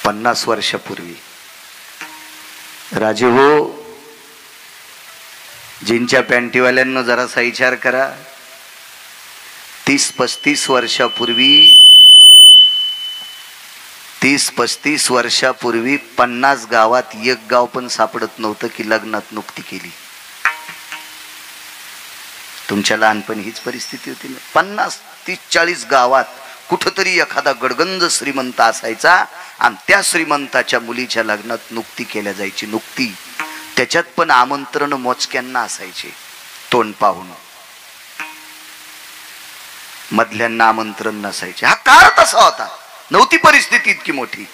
50 वर्षापूर्वी राजे हो, जीनच्या पॅन्टीवाल्यांना जरासा विचार करा. 30-35 वर्षापूर्वी 30-35 वर्षापूर्वी 50 गावात एक गाव पण सापडत नव्हतं की लग्नात नुकती केली. तुमच्या लहानपणी हीच परिस्थिती होती ना. 50-30-40 गावात कुठंतरी एखादा गडगंज श्रीमंत असायचा आणि त्या श्रीमंताच्या मुलीच्या लग्नात नुकती केल्या जायची. नुकती, त्याच्यात पण आमंत्रण मोजक्यांना असायचे. तोंड पाहून मधल्यांना आमंत्रण नसायचे. हा काळ तसा होता, नव्हती परिस्थिती इतकी मोठी.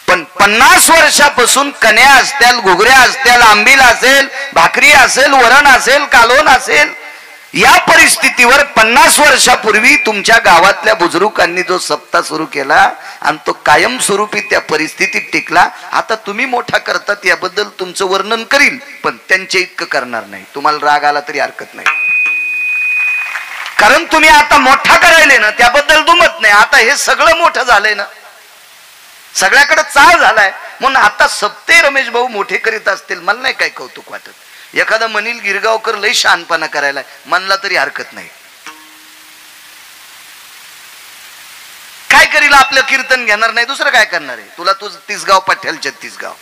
पण 50 वर्षापासून कन्या असतील, घुगऱ्या असतील, आंबील असेल, भाकरी असेल, वरण असेल, कालवण असेल, या परिस्थितीवर 50 वर्षापूर्वी तुमच्या गावातल्या बुजुर्गांनी जो सप्ताह सुरू केला आणि तो कायमस्वरूपी त्या परिस्थितीत टिकला. आता तुम्ही मोठा करतात याबद्दल तुमचं वर्णन करील, पण त्यांच्या इतकं करणार नाही. तुम्हाला राग आला तरी हरकत नाही, कारण तुम्ही आता मोठा करायले ना, त्याबद्दल दुमत नाही. आता हे सगळं मोठं झालंय ना, सगळ्याकडे चाळ झालाय. म्हणून आता सप्ते रमेश भाऊ मोठे करीत असतील, मला नाही काय कौतुक वाटत. एखादा म्हणील गिरगावकर लय शहाणपणा करायला, म्हणला तरी हरकत नाही. काय करील, आपलं कीर्तन घेणार नाही, दुसरं काय करणार आहे. तुला तुझं 30 गाव पठ्याल 36 गाव.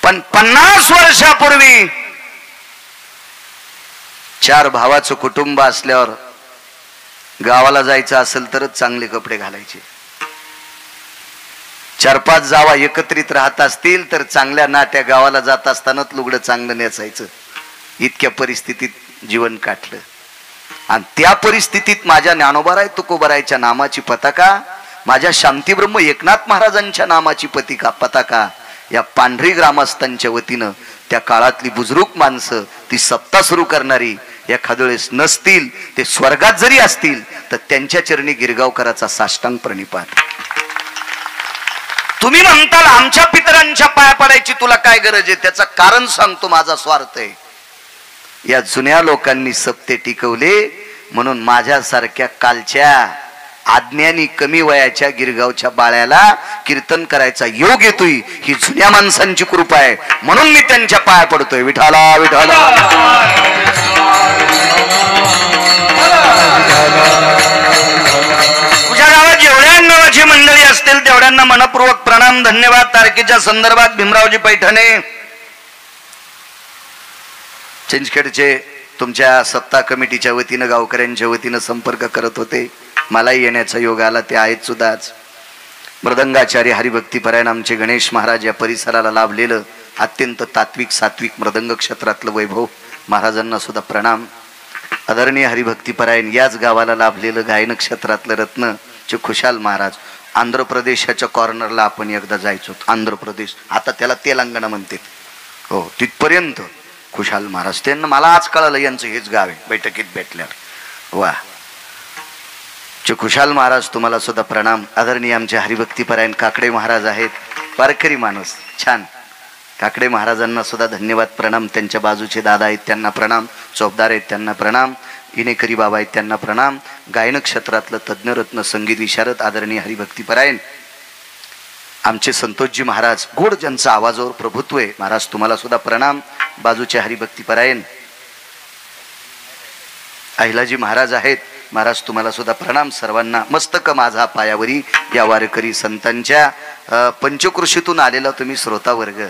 पण 50 वर्षापूर्वी 4 भावाचं कुटुंब असल्यावर गावाला जायचं असेल तरच चांगले कपडे घालायचे. 4-5 जावा एकत्रित राहत असतील तर चांगल्या नाट्या गावाला जात असतानाच लुगडं चांगलं नेसायचं. इतक्या परिस्थितीत जीवन काढलं. आणि त्या परिस्थितीत माझ्या ज्ञानोबाराय तुकोबारायच्या नामाची पताका, माझ्या शांतीब्रह्म एकनाथ महाराजांच्या नामाची पताका या पांढरी ग्रामस्थांच्या वतीनं त्या काळातली बुजुर्ग माणसं ती सप्ताह सुरू करणारी एखाद्या वेळेस नसतील, ते स्वर्गात जरी असतील तर त्यांच्या चरणी गिरगावकराचा साष्टांग प्रणिपात. तुम्ही म्हणताल आमच्या पितरांच्या पाया पडायची तुला काय गरज आहे, त्याचं कारण सांगतो, माझा स्वार्थ आहे. या जुन्या लोकांनी सप्ते टिकवले म्हणून माझ्यासारख्या कालच्या आज्ञानी कमी वयाच्या गिरगावच्या बाळ्याला कीर्तन करायचा योग येतोय. ही जुन्या माणसांची कृपा आहे, म्हणून मी त्यांच्या पाया पडतोय. विठाला विठाला. तुझ्या गावात जेवढ्या नावाची मंडळी असतील तेवढ्यांना मनपूर्वक प्रणाम, धन्यवाद. तारखेच्या संदर्भात भीमरावजी पैठणे चिंचखेडचे तुमच्या सप्ताह कमिटीच्या वतीनं गावकऱ्यांच्या वतीनं संपर्क करत होते. मलाही येण्याचा योग आला, ते आहेत सुद्धा. आज मृदंगाचार्य हरिभक्तीपरायण आमचे गणेश महाराज या परिसराला लाभलेलं अत्यंत तात्विक सात्विक मृदंग क्षेत्रातलं वैभव, महाराजांना सुद्धा प्रणाम. आदरणीय हरिभक्तीपरायण याच गावाला लाभलेलं गायन क्षेत्रातलं रत्न चे खुशाल महाराज. आंध्र प्रदेशाच्या कॉर्नरला आपण एकदा जायचो. आंध्र प्रदेश, आता त्याला तेलंगणा म्हणते. हो, तिथपर्यंत खुशाल महाराज. त्यांना मला आज कळालं यांचं हेच गाव आहे बैठकीत भेटल्यावर. वा, चे खुशाल महाराज तुम्हाला सुद्धा प्रणाम. आदरणीय आमचे हरिभक्तीपरायण काकडे महाराज आहेत, वारकरी माणूस छान. काकडे महाराजांना सुद्धा धन्यवाद प्रणाम. त्यांच्या बाजूचे दादा आहेत त्यांना प्रणाम, चौबदार आहेत त्यांना प्रणाम, इनेकरी बाबा आहेत त्यांना प्रणाम. गायन क्षेत्रातलं तज्ञरत्न संगीत विशारद आदरणीय हरिभक्तीपरायण आमचे संतोषजी महाराज, गोड ज्यांचा आवाजावर प्रभुत्व आहे, महाराज तुम्हाला सुद्धा प्रणाम. बाजूचे हरिभक्तीपरायण अहिलाजी महाराज आहेत, महाराज तुम्हाला सुद्धा प्रणाम. सर्वांना मस्तक माझा पायावरी या वारकरी संतांच्या पंचकृषीतून आलेला तुम्ही श्रोता वर्ग,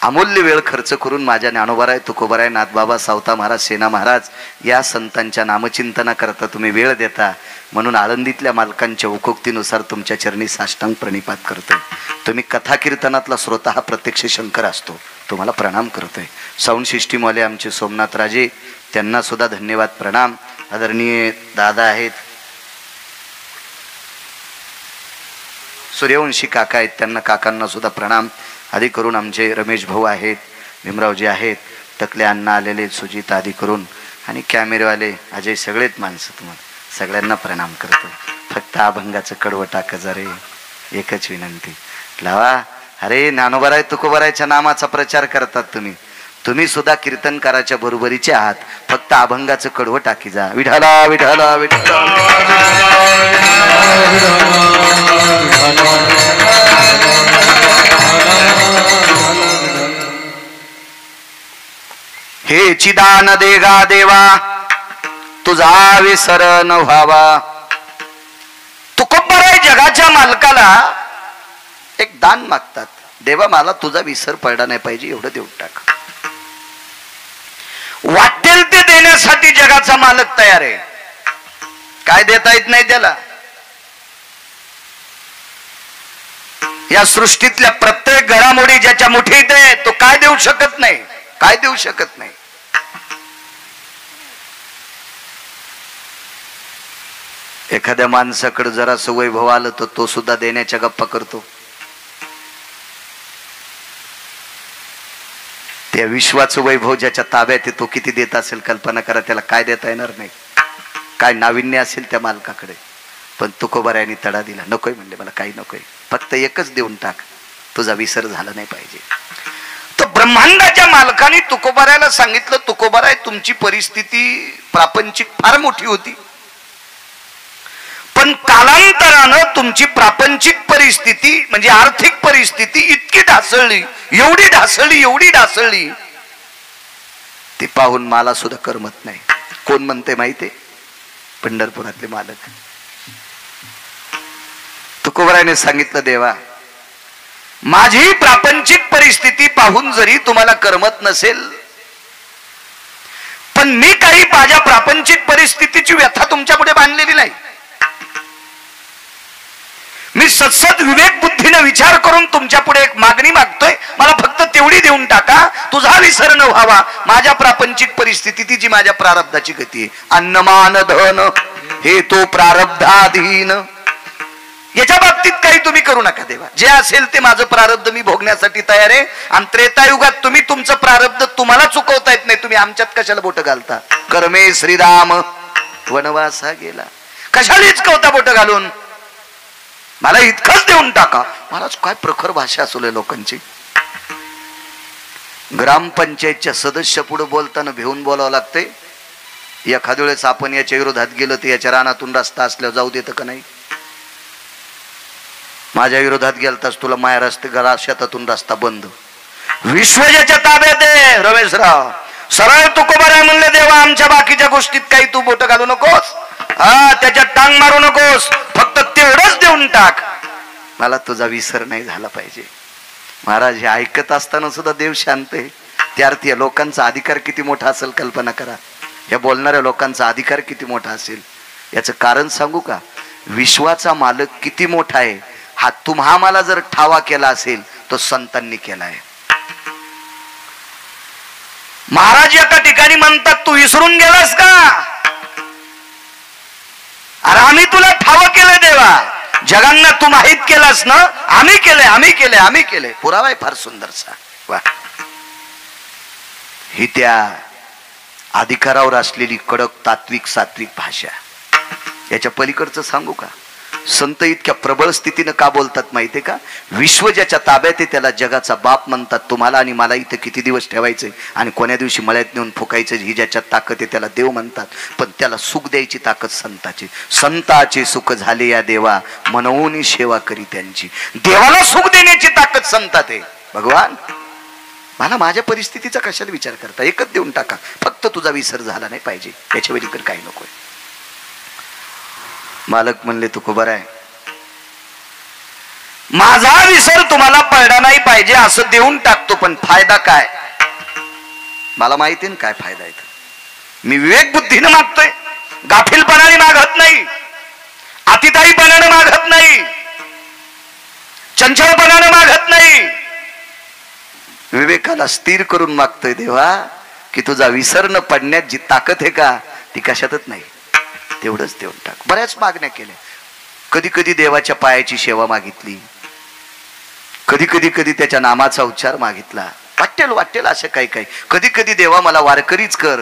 अमूल्य वेळ खर्च करून माझ्या ज्ञानोबाराय तुकोबाराय नाथबाबा सावता महाराज सेना महाराज या संतांच्या नामचिंतना करता तुम्ही वेळ देता, म्हणून आळंदीतल्या मालकांच्या हुकोक्तीनुसार तुमच्या चरणी साष्टांग प्रणिपात करतोय. तुम्ही कथा कीर्तनातला श्रोता हा प्रत्यक्ष शंकर असतो, तुम्हाला प्रणाम करतोय. साऊंड सिस्टीमवाले आमचे सोमनाथ राजे त्यांना सुद्धा धन्यवाद प्रणाम. आदरणीय दादा आहेत सूर्यवंशी काका आहेत, त्यांना काकांना सुद्धा प्रणाम. आधी करून आमचे रमेश भाऊ आहेत, भीमरावजी आहेत, टकले अण्णा आलेले, सुजित आधी करून, आणि कॅमेरेवाले अजय, सगळेच माणसं तुम्हाला सगळ्यांना प्रणाम करतो. फक्त अभंगाचं कडवं टाक जरे, एकच विनंती लावा. अरे ज्ञानोबाराय तुकोबारायच्या नामाचा प्रचार करतात तुम्ही, तुम्ही सुद्धा कीर्तनकाराच्या बरोबरीचे आहात, फक्त अभंगाचं कडवं टाकी जा. विठाला विठाला विठाला. विधेची दान देगा देवा, तुझा विसर न व्हावा. तुकोबाराय जगाच्या मालकाला एक दान मागतात, देवा मला तुझा विसर पडला नाही पाहिजे, एवढं देऊन टाक. वाटेल ते देण्यासाठी जगाचा मालक तयार आहे. काय देता येत नाही त्याला? या सृष्टीतल्या प्रत्येक घडामोडी ज्याच्या मुठीत आहे तो काय देऊ शकत नाही, काय देऊ शकत नाही. एखाद्या माणसाकडे जरा वैभव आलं तर तो सुद्धा देण्याच्या गप्पा करतो. त्या विश्वाचं वैभव ज्याच्या ताब्यात आहे तो किती देत असेल कल्पना करा. त्याला काय देता येणार नाही, काय नाविन्य असेल त्या मालकाकडे. पण तुकोबारायांनी तडा दिला, नकोय म्हणले, मला काही नकोय, फक्त एकच देऊन टाक, तुझा विसर झाला नाही पाहिजे. तर ब्रह्मांडाच्या मालकाने तुकोबारायला सांगितलं, तुकोबाराय तुमची परिस्थिती प्रापंचिक फार मोठी होती, पण कालांतरानं तुमची प्रापंचिक परिस्थिती म्हणजे आर्थिक परिस्थिती इतकी ढासळली, एवढी ढासळली, एवढी ढासळली, ती पाहून मला सुद्धा करमत नाही. कोण म्हणते माहितीये? पंढरपुरातले मालक. तुकोबारायने सांगितलं, देवा माझी प्रापंचिक परिस्थिती पाहून जरी तुम्हाला करमत नसेल, पण मी काही माझ्या प्रापंचिक परिस्थितीची व्यथा तुमच्या पुढे बांधलेली नाही. मी सतसत विवेक बुद्धीने विचार करून तुमच्या पुढे एक मागणी मागतोय, मला फक्त तेवढी देऊन टाका, तुझा विसर न व्हावा. माझ्या प्रापंचिक परिस्थिती जी माझ्या प्रारब्धाची गती आहे, अन्नमान धन हे तो प्रारब्धाधीन, याच्या बाबतीत काही तुम्ही करू नका देवा. जे असेल ते माझं प्रारब्ध मी भोगण्यासाठी तयार आहे. आणि त्रेतायुगात तुम्ही तुमचं प्रारब्ध तुम्हाला चुकवता येत नाही, तुम्ही आमच्यात कशाला बोट घालता? कर्मे श्रीराम वनवासा गेला, कशाला हिचकवता बोट घालून? मला इतकंच देऊन टाका. महाराज काय प्रखर भाषा असले लोकांची. ग्रामपंचायतच्या सदस्य पुढे बोलताना भिवून बोलावं लागते. एखाद्या वेळेस आपण याच्या विरोधात गेलं तर याच्या रानातून रस्ता असल्यावर जाऊ देतं का नाही? माझ्या विरोधात गेलतास, तुला माया रस्ते शेतातून रस्ता बंद. विश्व ज्याच्या ताब्यात आहे रमेशराव, सरळ तुकोबाराय म्हणले, देवा आमच्या बाकीच्या गोष्टीत काही तू बोट घालू नकोस, हा त्याच्यात टांग मारू नकोस, फक्त तेवढंच देऊन टाक, मला तुझा विसर नाही झाला पाहिजे. महाराज हे ऐकत असताना सुद्धा देव शांत आहे. त्या अर्थी या लोकांचा अधिकार किती मोठा असेल कल्पना करा. या बोलणाऱ्या लोकांचा अधिकार किती मोठा असेल. याचं कारण सांगू का? विश्वाचा मालक किती मोठा आहे हा तुम्हा मला जर ठावा केला असेल तो संतांनी केलाय. महाराज एका ठिकाणी म्हणतात, तू विसरून गेलास का? अरे आम्ही तुला ठाव केलं देवा, जगांना तू माहित केलास ना, आम्ही केलंय, आम्ही केलंय, आम्ही केलंय. पुरावा आहे फार सुंदरसा. वा, ही त्या अधिकारावर असलेली कडक तात्विक सात्विक भाषा. याच्या पलीकडचं सांगू का? संत इतक्या प्रबळ स्थितीनं का बोलतात माहितीये का? विश्व ज्याच्या ताब्यात आहे त्याला जगाचा बाप म्हणतात. तुम्हाला आणि मला इथं किती दिवस ठेवायचंय आणि कोण्या दिवशी मळ्यात नेऊन फुकायचं, ही ज्याच्यात ताकद आहे त्याला देव म्हणतात. पण त्याला सुख द्यायची ताकद संताची. संताचे सुख झाले या देवा, मनवून सेवा करी त्यांची. देवाला सुख देण्याची ताकद संतात आहे. भगवान मला माझ्या परिस्थितीचा कशाला विचार करता, एकच देऊन टाका, फक्त तुझा विसर झाला नाही पाहिजे, याच्या वेळीकडे काही नकोय. मालक म्हणले, तुकोबाराय माझा विसर तुम्हाला पडला नाही पाहिजे असं देऊन टाकतो, पण फायदा काय? मला माहिती ना काय फायदा आहे. मी विवेक बुद्धीने मागतोय, गाफीलपणाने मागत नाही, अतिताईपणाने मागत नाही, चंचलपणाने मागत नाही, विवेकाला स्थिर करून मागतोय. देवा की तुझा विसर न पडण्यात जी ताकद आहे का ती कशातच नाही, तेवढंच देऊन टाक. बऱ्याच मागण्या केल्या. कधी कधी देवाच्या पायाची सेवा मागितली, कधी कधी त्याच्या नामाचा उच्चार मागितला. वाटेल असं काही काही. कधी कधी देवा मला वारकरीच कर,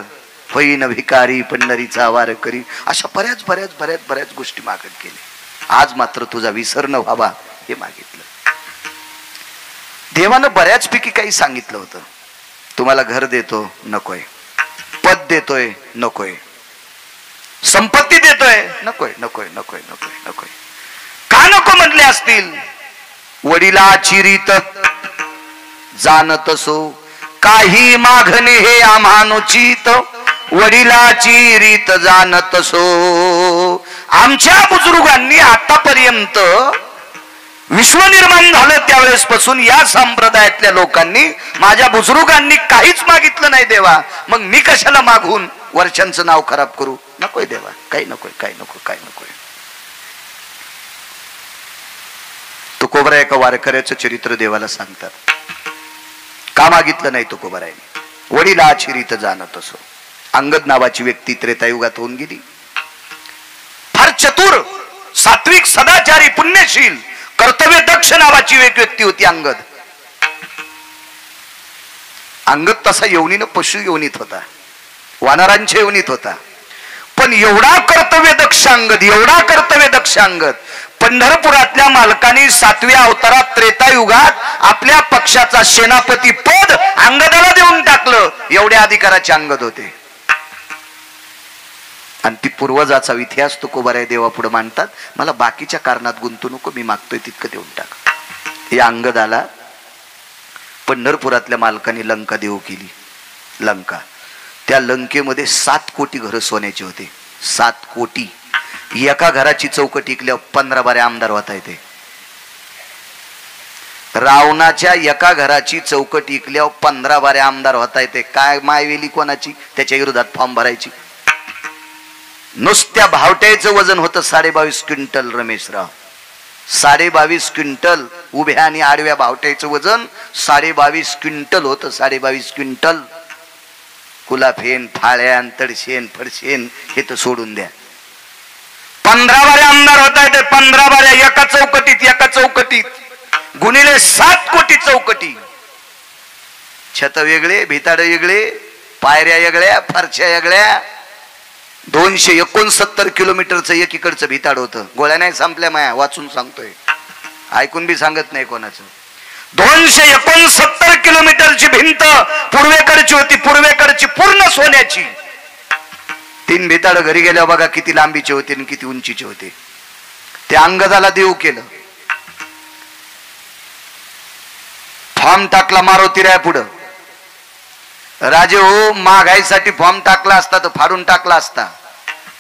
होईन भिकारी पंढरीचा वारकरी. अशा बऱ्याच गोष्टी मागत केल्या. आज मात्र तुझा विसर न व्हावा हे मागितलं. देवानं बऱ्याचपैकी काही सांगितलं होतं. तुम्हाला घर देतो, नकोय. पद देतोय, नकोय. संपत्ती देतोय, नकोय नकोय नकोय नकोय नकोय. का नको म्हटले असतील? वडिलाची रीत जाणत सो काही मागणे हे आम्हानुचित, वडिलाची रीत जाणत सो. आमच्या बुजुर्गांनी आतापर्यंत विश्व निर्माण झालं त्यावेळेस पासून या संप्रदायातल्या लोकांनी, माझ्या बुजुर्गांनी काहीच मागितलं नाही देवा, मग मी कशाला मागून वर्षांचं नाव खराब करू. नकोय देवा, काही नकोय, काही नको, काही नकोय. तुकोबरा एका वारकऱ्याचं चरित्र देवाला सांगतात. का मागितलं नाही तुकोबरायने? वडिलाची रीत जाणत असो. अंगद नावाची व्यक्ती त्रेतायुगात होऊन गेली. फार चतुर, सात्विक, सदाचारी, पुण्यशील, कर्तव्य दक्ष नावाची एक व्यक्ती होती अंगद. अंगद तसा योनीनं पशु योनीत होता, वानरांच्या योनीत होता. पण एवढा कर्तव्य दक्ष अंगद, एवढा कर्तव्य दक्ष अंगद, पंढरपुरातल्या मालकांनी 7व्या अवतारात त्रेतायुगात आपल्या पक्षाचा सेनापती पद अंगदाला देऊन टाकलं. एवढ्या अधिकाराचे अंगद होते. आणि ती पूर्वजाचा इतिहास तुकोबाराय देवा पुढे मांडतात. मला बाकीच्या कारणात गुंतू नको, मी मागतोय तितकं देऊन टाक. या अंगदाला पंढरपुरातल्या मालकांनी लंका देऊ केली. लंका, त्या लंकेमध्ये 7 कोटी घरं सोन्याची होते. 7 कोटी. एका घराची चौकट टिकल्यावर 15-12 आमदार होता येते. रावणाच्या एका घराची चौकट टिकल्यावर 15-12 आमदार होता येते. काय मायवेली कोणाची, त्याच्या विरोधात फॉर्म भरायची. नुसत्या भावट्याचं वजन होतं 22.5 क्विंटल. रमेशराव, 22.5 क्विंटल. उभ्या आणि आडव्या भावट्याचं वजन 22.5 क्विंटल होतं. 22.5 क्विंटल. कुलाफेन, फाळ्यान, तडशेन, फडशेन हे तर सोडून द्या. 15-12 आमदार होता येते. 15-12 एका चौकटीत, एका चौकटीत गुणिले 7 कोटी चौकटी. छत वेगळे, भिताड वेगळे, पायऱ्या वेगळ्या, फरच्या वेगळ्या. 269 किलोमीटरचं एकीकडचं भिताड होतं. गोळ्या नाही संपल्या माया, वाचून सांगतोय, ऐकून बी सांगत नाही कोणाचं. 269 किलोमीटरची भिंत पूर्वेकडची होती. पूर्वेकडची पूर्ण सोन्याची. 3 भिताड घरी गेल्यावर बघा किती लांबीचे होते आणि किती उंचीचे होते. ते अंगदाला देऊ केलं. फॉर्म टाकला मारुतीराय पुढं. राजे हो, मागायसाठी फॉर्म टाकला असता तर फाडून टाकला असता.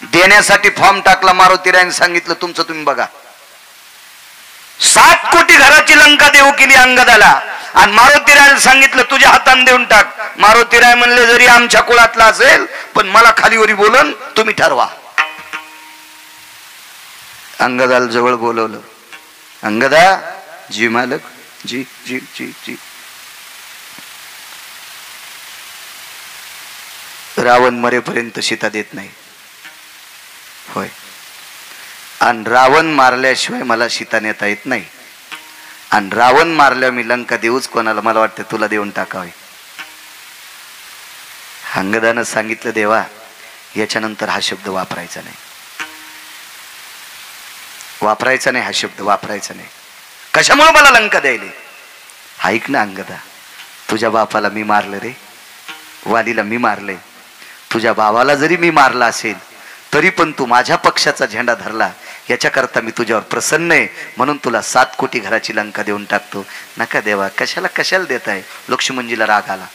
देण्यासाठी फॉर्म टाकला. मारुतीरायने सांगितलं तुमचं तुम्ही बघा. 7 कोटी घराची लंका देऊ केली अंगदाला. आणि मारुतीरायला सांगितलं तुझ्या हाताने देऊन टाक. मारुतीराय म्हणले जरी आमच्या कुळातला असेल पण मला खालीवरी बोलून तुम्ही ठरवा. अंगदाला जवळ बोलवलं. अंगदा, जी मालक, जी जी जी जी. रावण मरेपर्यंत सीता देत नाही. होय. आणि रावण मारल्याशिवाय मला सीता नेता येत नाही. आणि रावण मारल्यावर मी लंका देऊच कोणाला, मला वाटतं तुला देऊन टाकावी. अंगदानं सांगितलं देवा याच्यानंतर हा शब्द वापरायचा नाही, वापरायचा नाही, हा शब्द वापरायचा नाही. कशामुळे मला लंका द्यायले? ऐक ना अंगदा, तुझ्या बापाला मी मारलं रे, वालीला मी मारले. तुझ्या बाबाला जरी मी मारला असेल तरी पण तू माझ्या पक्षाचा झेंडा धरला, याच्याकरता मी तुझ्यावर प्रसन्न आहे, म्हणून तुला 7 कोटी घराची लंका देऊन टाकतो. नका देवा, कशाला कशाला देताय? लक्ष्मणजीला राग आला.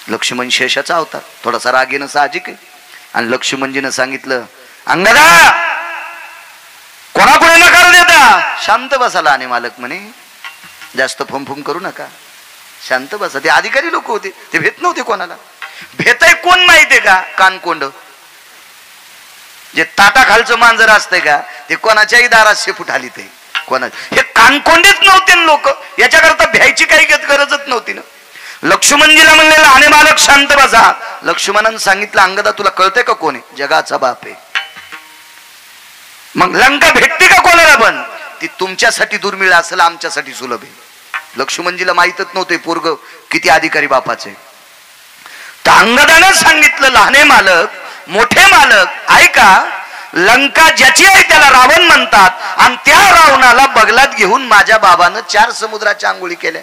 लक्ष्मण शेषाचा अवतार, थोडासा राग येणं साहजिक आहे. आणि लक्ष्मणजीनं सांगितलं अंगदा कोणापुढे नकार देता? शांत बसाला. आणि मालक म्हणे जास्त फुमफुम करू नका, शांत बसा. ते अधिकारी लोक होते, ते भेट नव्हते कोणाला. भेटाय कोण माहितीये का? कानकोंड. जे ताटाखालचं मांजर असतंय का ते कोणाच्याही दारात शेपूट आली ते कोणा, हे कानकोंडेच नव्हते लोक. याच्याकरता भ्यायची काही गरजच नव्हती ना. लक्ष्मणजीला म्हणलेलं आणि मालक शांत बसा. लक्ष्मणानं सांगितलं अंगदा तुला कळतंय का कोण आहे? जगाचा बाप आहे. मग लंका भेटते का कोणाला? पण ती तुमच्यासाठी दुर्मिळ असेल, आमच्यासाठी सुलभ आहे. लक्ष्मणजीला माहीतच नव्हते पोरग किती अधिकारी बापाचे. तर अंगदानं सांगितलं लहाने मालक मोठे मालक ऐका, लंका ज्याची आहे त्याला रावण म्हणतात. आणि त्या रावणाला बगलात घेऊन माझ्या बाबानं 4 समुद्राच्या आंघोळी केल्या.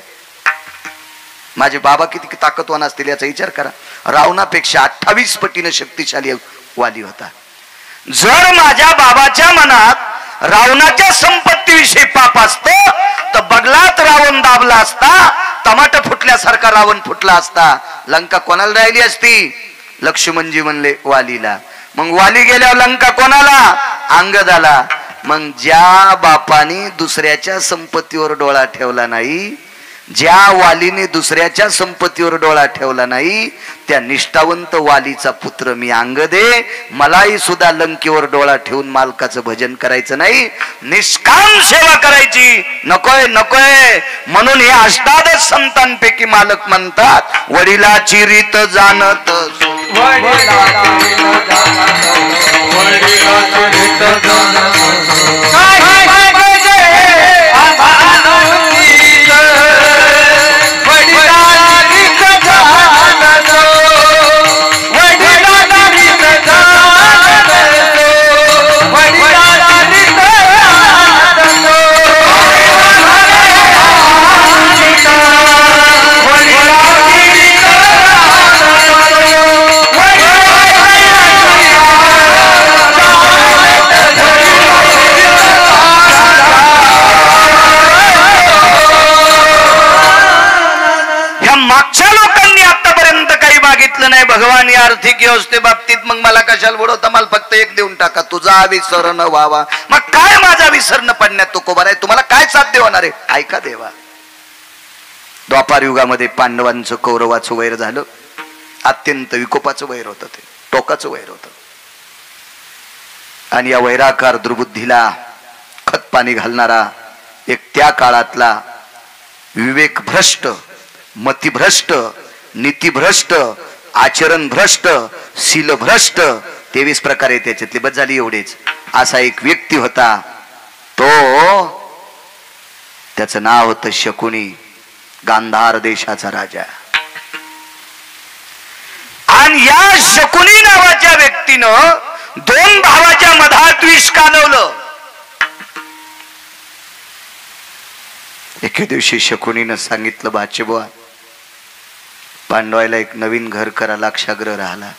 माझे बाबा किती ताकदवान असतील याचा विचार करा. रावणापेक्षा 28 पटीने शक्तिशाली वाली होता. जर माझ्या बाबाच्या मनात रावणाच्या संपत्तीविषयी पाप असतं तर बगलात रावण दाबला असता, टमाटर फुटल्या लंकेच्यासारखा रावण फुटला असता, लंका कोणाला राहिली असती? लक्ष्मणजी म्हणले वालीला. मग वाली गेल्यावर लंका कोणाला? अंगदाला. मग ज्या बापाने दुसऱ्याच्या संपत्तीवर डोळा ठेवला नाही, ज्या वालीने दुसऱ्याच्या संपत्तीवर डोळा ठेवला नाही, त्या निष्ठावंत वालीचा पुत्र मी अंगदे. मलाही सुद्धा लंकेवर डोळा ठेवून मालकाचं भजन करायचं नाही, निष्काम सेवा करायची. नकोय नकोय. म्हणून हे अष्टादश संतांपैकी मालक म्हणतात, वडिलाची रीत जाणत नाही भगवान या आर्थिक व्यवस्थेबाबतीत. मग मला कशाला बोलवता? मला फक्त एक देऊन टाका, तुझा विसर न व्हावा. मग काय माझा विसर न पडण्यात तुकोबा आहे? तुम्हाला काय साध्य होणार आहे? ऐका देवा. द्वापार युगामध्ये पांडवांचं कौरवाचं वैर झालं. अत्यंत विकोपाचं वैर होतं, ते टोकाचं वैर होतं. आणि या वैराकार दुर्बुद्धीला खतपाणी घालणारा एक त्या काळातला विवेक भ्रष्ट, मतिभ्रष्ट, नीतिभ्रष्ट, आचरण भ्रष्ट, शील भ्रष्ट, 23 प्रकारे त्याच्यातली बस झाली एवढेच, असा एक व्यक्ती होता. तो त्याचं नाव होतं शकुनी, गांधार देशाचा राजा. आणि या शकुनी नावाच्या व्यक्तीनं 2 भावाच्या मधात विष कालवलं. एके दिवशी शकुनीनं सांगितलं, बाचे बुवा, पांडवायला एक नवीन घर करा, लाक्षाग्रह राहिला.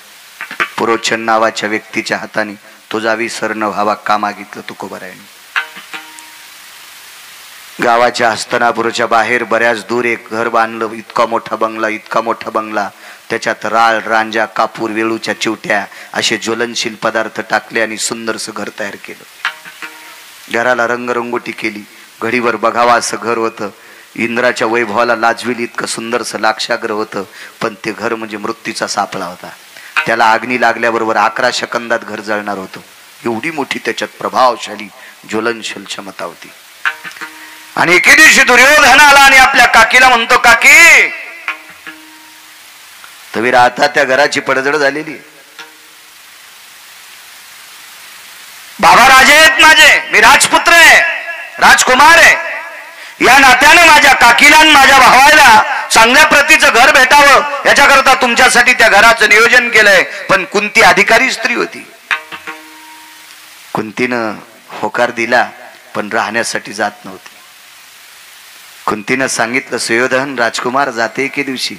पुरोचन नावाच्या व्यक्तीच्या हाताने तुझा विसर न व्हावा का मागितलं तुकोबारायने. गावाच्या हस्तनापुराच्या बाहेर बऱ्याच दूर एक घर बांधलं. इतका मोठा बंगला, इतका मोठा बंगला. त्याच्यात राळ, रांजा, कापूर, वेळूच्या चिवट्या असे ज्वलनशील पदार्थ टाकले आणि सुंदरसं घर तयार केलं. घराला रंगरंगोटी केली. घडीवर बघावा असं घर होतं. इंद्राच्या वैभवाला लाजविल इतकं सुंदरसं लाक्षाग्रह होतं. पण ते घर म्हणजे मृत्यूचा सापळा होता. त्याला अग्नी लागल्याबरोबर 11 सेकंदात घर जळणार होतं. एवढी मोठी त्याच्यात प्रभावशाली ज्वलनशील क्षमता होती. आणि एके दिवशी दुर्योधन आला आणि आपल्या काकीला म्हणतो, काकी, तवी आता त्या घराची पडझड झालेली. बाबा राजे आहेत माझे, मी राजपुत्र आहे, राजकुमार आहे. या नात्याने माझ्या काकीला आणि माझ्या भावाला चांगल्या प्रतीचं घर भेटावं याच्याकरता तुमच्यासाठी त्या घराचं नियोजन केलंय. पण कुंती अधिकारी स्त्री होती. कुंतीनं होकार दिला पण राहण्यासाठी जात नव्हती. कुंतीनं सांगितलं, सुयोधन राजकुमार जाते एके दिवशी.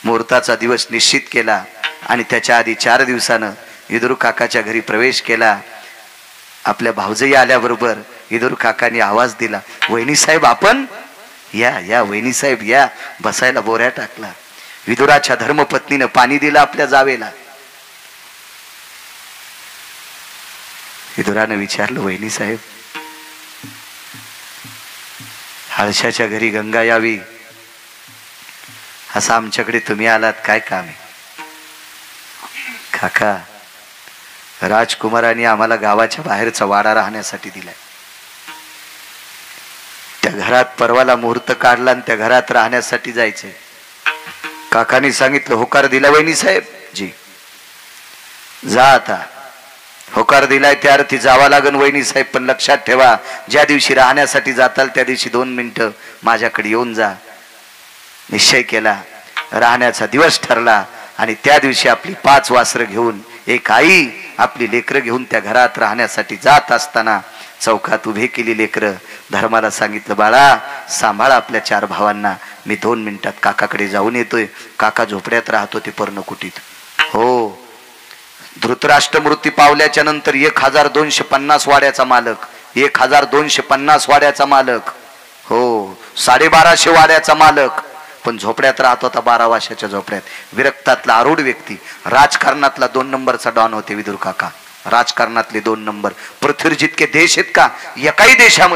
मुहूर्ताचा दिवस निश्चित केला आणि त्याच्या आधी 4 दिवसानं विदुर काकाच्या घरी प्रवेश केला. आपल्या भाऊजई आल्याबरोबर विदुर काकांनी आवाज दिला, वहिनी साहेब आपण या, या वहिनी साहेब या. बसायला बोऱ्या टाकला. विदुराच्या धर्मपत्नीनं पाणी दिलं आपल्या जावेला. विदुरानं विचारलं, वहिनी साहेब, हळशाच्या घरी गंगा यावी असं आमच्याकडे तुम्ही आलात, काय काम आहे? काका, राजकुमारांनी आम्हाला गावाच्या बाहेरचा वाडा राहण्यासाठी दिलाय. त्या घरात परवाला मुहूर्त काढला आणि त्या घरात राहण्यासाठी जायचंय. काकांनी सांगितलं, होकार दिला वहिनी साहेब? जी. जा आता. होकार दिलाय त्या अर्थी जावा लागन वहिनी साहेब. पण लक्षात ठेवा, ज्या दिवशी राहण्यासाठी जाताल त्या दिवशी 2 मिनिटं माझ्याकडे येऊन जा. निश्चय केला. राहण्याचा दिवस ठरला आणि त्या दिवशी आपली 5 वासरं घेऊन एक आई आपली लेकरं घेऊन त्या घरात राहण्यासाठी जात असताना चौकात उभे केली लेकरं. धर्माला सांगितलं, बाळा सांभाळा आपल्या 4 भावांना, मी 2 मिनिटात काकाकडे जाऊन येतोय. काका झोपड्यात राहत होते पर्णकुटीत. हो, धृतराष्ट्र मृत्यू पावल्याच्या नंतर 1250 वाड्याचा मालक, 1250 वाड्याचा मालक, हो 1250 वाड्याचा मालक. पण झोपड्यात राहत होता 12 वर्षाच्या झोपड्यात. विरक्तातला आरूढ व्यक्ती, राजकारणातला 2 नंबरचा डॉन होते विदुर काका. राजकारणातले 2 नंबर. पृथ्वीवर जितके देश आहेत का, एकाही देशामध्ये